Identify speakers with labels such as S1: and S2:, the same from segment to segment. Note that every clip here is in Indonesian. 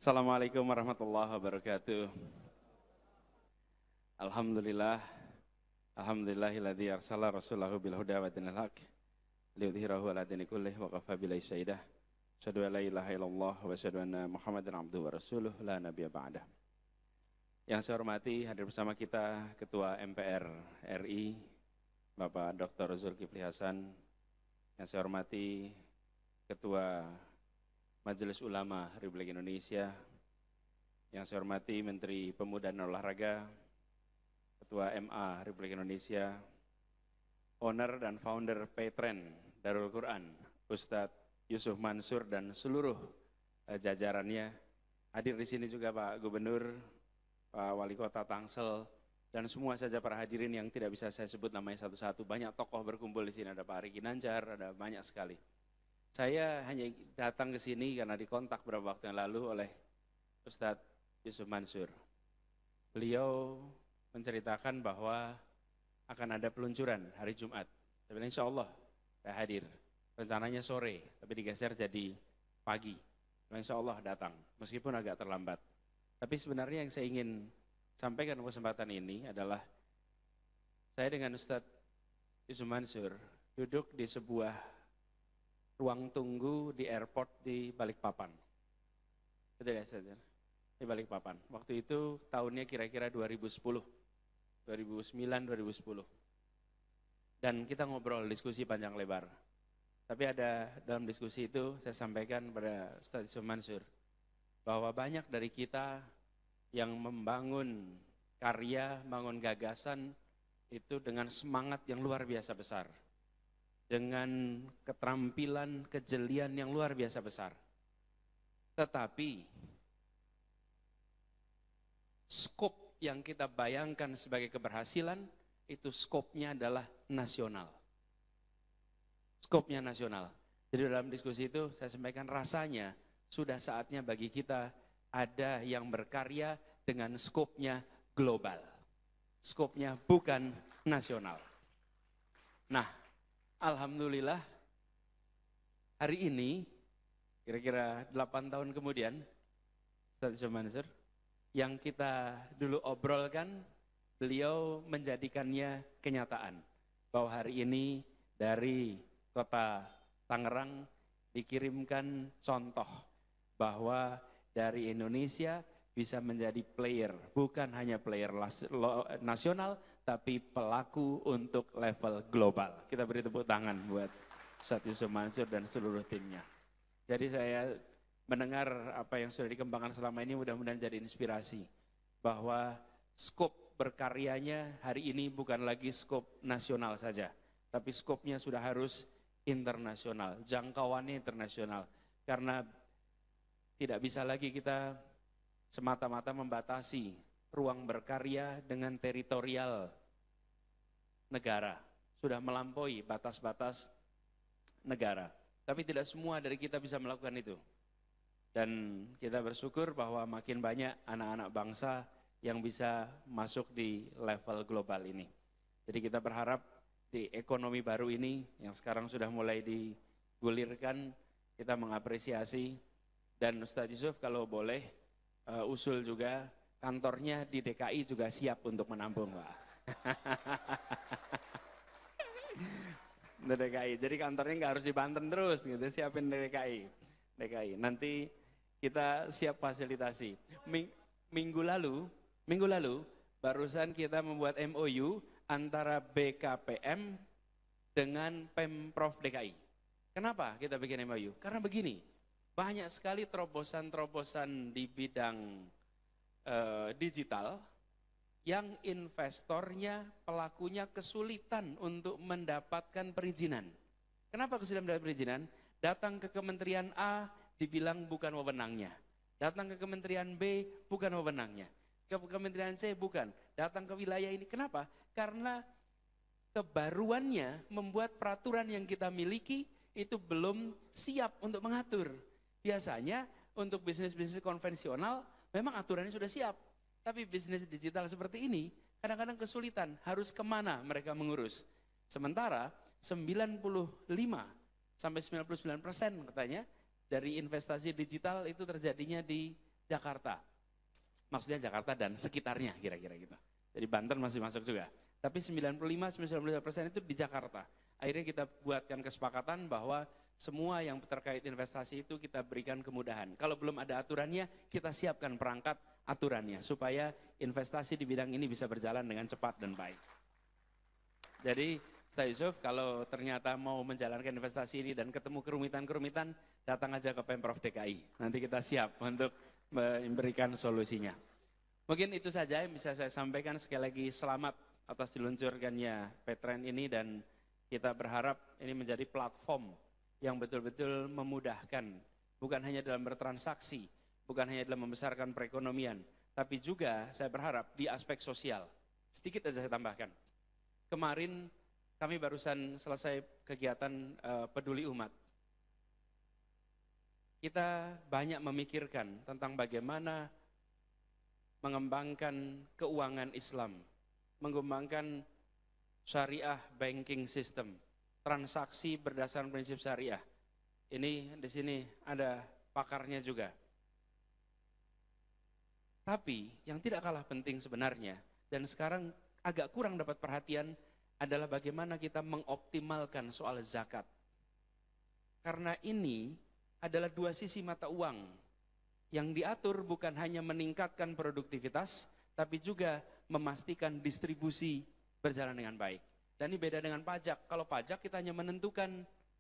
S1: Assalamualaikum warahmatullahi wabarakatuh. Alhamdulillah. Alhamdulillahilladzi arsala rasulahu bil huda wa dinil haq liyudhhirahu ala dini kullih wa kafa billahi syahidah. Asyhadu an la ilaha illallah wa asyhadu anna Muhammadan abduhu wa rasuluh la nabiyya ba'dah. Yang saya hormati, hadir bersama kita Ketua MPR RI Bapak Dr. Zulkifli Hasan. Yang saya hormati Ketua Majelis Ulama Republik Indonesia, yang saya hormati Menteri Pemuda dan Olahraga, Ketua MA Republik Indonesia, owner dan founder Paytrend Darul Quran, Ustadz Yusuf Mansur dan seluruh jajarannya. Hadir di sini juga Pak Gubernur, Pak Wali Kota Tangsel, dan semua saja para hadirin yang tidak bisa saya sebut namanya satu-satu. Banyak tokoh berkumpul di sini, ada Pak Ari Ginanjar, ada banyak sekali. Saya hanya datang ke sini karena dikontak beberapa waktu yang lalu oleh Ustadz Yusuf Mansur. Beliau menceritakan bahwa akan ada peluncuran hari Jumat. Saya bilang insya Allah saya hadir. Rencananya sore, tapi digeser jadi pagi. Insya Allah datang, meskipun agak terlambat. Tapi sebenarnya yang saya ingin sampaikan kesempatan ini adalah saya dengan Ustadz Yusuf Mansur duduk di sebuah ruang tunggu di airport di Balikpapan. Betul ya, Ustaz? Di Balikpapan. Waktu itu tahunnya kira-kira 2010. 2009-2010. Dan kita ngobrol, diskusi panjang lebar. Tapi ada dalam diskusi itu saya sampaikan pada Ustaz Yusuf Mansur bahwa banyak dari kita yang membangun karya, membangun gagasan itu dengan semangat yang luar biasa besar. Dengan keterampilan, kejelian yang luar biasa besar. Tetapi, skop yang kita bayangkan sebagai keberhasilan, itu skopnya adalah nasional. Skopnya nasional. Jadi dalam diskusi itu saya sampaikan rasanya sudah saatnya bagi kita ada yang berkarya dengan skopnya global. Skopnya bukan nasional. Nah, alhamdulillah, hari ini, kira-kira 8 tahun kemudian, Ustaz Yusuf Mansur, yang kita dulu obrolkan, beliau menjadikannya kenyataan. Bahwa hari ini dari kota Tangerang dikirimkan contoh bahwa dari Indonesia bisa menjadi player, bukan hanya player nasional, tapi pelaku untuk level global. Kita beri tepuk tangan buat Ustadz Yusuf Mansur dan seluruh timnya. Jadi saya mendengar apa yang sudah dikembangkan selama ini mudah-mudahan jadi inspirasi. Bahwa skop berkaryanya hari ini bukan lagi skop nasional saja. Tapi skopnya sudah harus internasional, jangkauannya internasional. Karena tidak bisa lagi kita semata-mata membatasi ruang berkarya dengan teritorial negara. Sudah melampaui batas-batas negara. Tapi tidak semua dari kita bisa melakukan itu. Dan kita bersyukur bahwa makin banyak anak-anak bangsa yang bisa masuk di level global ini. Jadi kita berharap di ekonomi baru ini yang sekarang sudah mulai digulirkan, kita mengapresiasi. Dan Ustadz Yusuf kalau boleh usul juga kantornya di DKI juga siap untuk menampung, Pak. Di DKI, jadi kantornya nggak harus di Banten terus, gitu. Siapin di DKI. Nanti kita siap fasilitasi. Minggu lalu barusan kita membuat MOU antara BKPM dengan Pemprov DKI. Kenapa kita bikin MOU? Karena begini, banyak sekali terobosan-terobosan di bidang digital yang investornya, pelakunya kesulitan untuk mendapatkan perizinan. Kenapa kesulitan mendapatkan perizinan? Datang ke Kementerian A dibilang bukan wewenangnya. Datang ke Kementerian B bukan wewenangnya. Ke Kementerian C bukan. Datang ke wilayah ini. Kenapa? Karena kebaruannya membuat peraturan yang kita miliki itu belum siap untuk mengatur. Biasanya untuk bisnis-bisnis konvensional memang aturannya sudah siap. Tapi bisnis digital seperti ini kadang-kadang kesulitan, harus kemana mereka mengurus. Sementara 95 sampai 99% katanya dari investasi digital itu terjadinya di Jakarta. Maksudnya Jakarta dan sekitarnya kira-kira gitu. Jadi Banten masih masuk juga. Tapi 95-95% itu di Jakarta. Akhirnya kita buatkan kesepakatan bahwa semua yang terkait investasi itu kita berikan kemudahan. Kalau belum ada aturannya, kita siapkan perangkat aturannya supaya investasi di bidang ini bisa berjalan dengan cepat dan baik. Jadi Ustaz Yusuf, kalau ternyata mau menjalankan investasi ini dan ketemu kerumitan-kerumitan, datang aja ke Pemprov DKI. Nanti kita siap untuk memberikan solusinya. Mungkin itu saja yang bisa saya sampaikan. Sekali lagi selamat atas diluncurkannya Petren ini, dan kita berharap ini menjadi platform yang betul-betul memudahkan, bukan hanya dalam bertransaksi, bukan hanya dalam membesarkan perekonomian, tapi juga saya berharap di aspek sosial. Sedikit saja saya tambahkan. Kemarin kami barusan selesai kegiatan peduli umat. Kita banyak memikirkan tentang bagaimana mengembangkan keuangan Islam, mengembangkan syariah banking system, transaksi berdasarkan prinsip syariah. Ini di sini ada pakarnya juga. Tapi yang tidak kalah penting sebenarnya, dan sekarang agak kurang dapat perhatian, adalah bagaimana kita mengoptimalkan soal zakat. Karena ini adalah dua sisi mata uang yang diatur bukan hanya meningkatkan produktivitas, tapi juga memastikan distribusi berjalan dengan baik. Dan ini beda dengan pajak. Kalau pajak kita hanya menentukan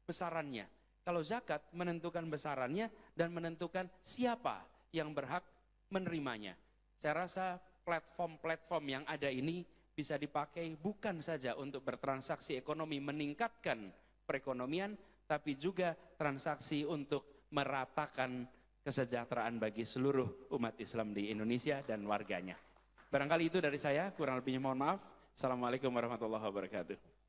S1: besarannya. Kalau zakat menentukan besarannya dan menentukan siapa yang berhak menerimanya. Saya rasa platform-platform yang ada ini bisa dipakai bukan saja untuk bertransaksi ekonomi meningkatkan perekonomian, tapi juga transaksi untuk meratakan kesejahteraan bagi seluruh umat Islam di Indonesia dan warganya. Barangkali itu dari saya, kurang lebihnya mohon maaf. Assalamualaikum warahmatullahi wabarakatuh.